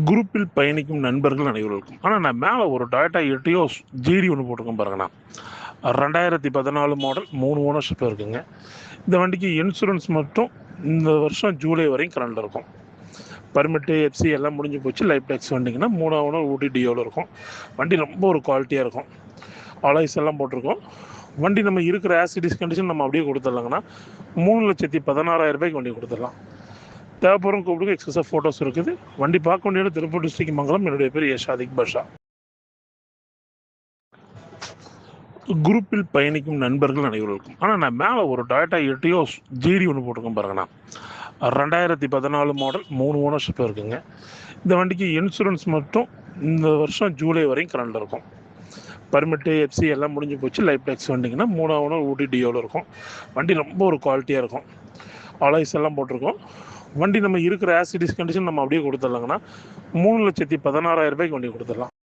குரூப்பில் பயணிக்கும் நண்பர்கள் அனைவருக்கும். ஆனால் நான் மேலே ஒரு டாட்டா எட்டியோஸ் ஜிடி ஒன்று போட்டிருக்கேன் பாருங்கண்ணா. 2014 மாடல் 3 ஓனர்ஷிப் இருக்குங்க. இந்த வண்டிக்கு இன்சூரன்ஸ் மட்டும் இந்த வருஷம் ஜூலை வரையும் கரண்டில் இருக்கும். பர்மிட்டு எஃப்சி எல்லாம் முடிஞ்சு போச்சு. லைஃப் டேக்ஸ் வண்டிங்கன்னா 3 ஓனர் ஊட்டி டியோவில் இருக்கும். வண்டி ரொம்ப ஒரு குவாலிட்டியாக இருக்கும். அலாய்ஸ் எல்லாம் போட்டிருக்கோம். வண்டி நம்ம இருக்கிற ஆசிடிஸ் கண்டிஷன் நம்ம அப்படியே கொடுத்துடலாங்கண்ணா. 3,16,000 ரூபாய்க்கு வண்டி கொடுத்துடலாம். தேவைப்படுறவங்க கூப்பிடுங்க. எக்ஸஸாக ஃபோட்டோஸ் இருக்குது. வண்டி பார்க்க வேண்டிய திருப்பூர் டிஸ்ட்ரிக்ட் மங்கலம். என்னுடைய பேர் யஷாதிக் பாஷா. குரூப்பில் பயணிக்கும் நண்பர்கள் அனைவருக்கும். ஆனால் நான் மேலே ஒரு டாட்டா எட்டியோஸ் ஜிடி ஒன்று போட்டிருக்கேன் பாருங்கண்ணா. 2014 மாடல் 3 ஓனர்ஷிப் இருக்குங்க. இந்த வண்டிக்கு இன்சூரன்ஸ் மட்டும் இந்த வருஷம் ஜூலை வரையும் கரண்டில் இருக்கும். பர்மிட்டு எஃப்சி எல்லாம் முடிஞ்சு போச்சு. லைஃப் டேக்ஸ் வண்டிங்கன்னா 3 ஓனர் ஊட்டி டியோவில் இருக்கும். வண்டி ரொம்ப ஒரு குவாலிட்டியாக இருக்கும். அலாய்ஸ் எல்லாம் போட்டிருக்கோம். வண்டி நம்ம இருக்கிற ஆசிடிஸ் கண்டிஷன் நம்ம அப்படியே கொடுத்துடலாங்கண்ணா. 3,16,000 ரூபாய்க்கு வண்டி கொடுத்துடலாம்.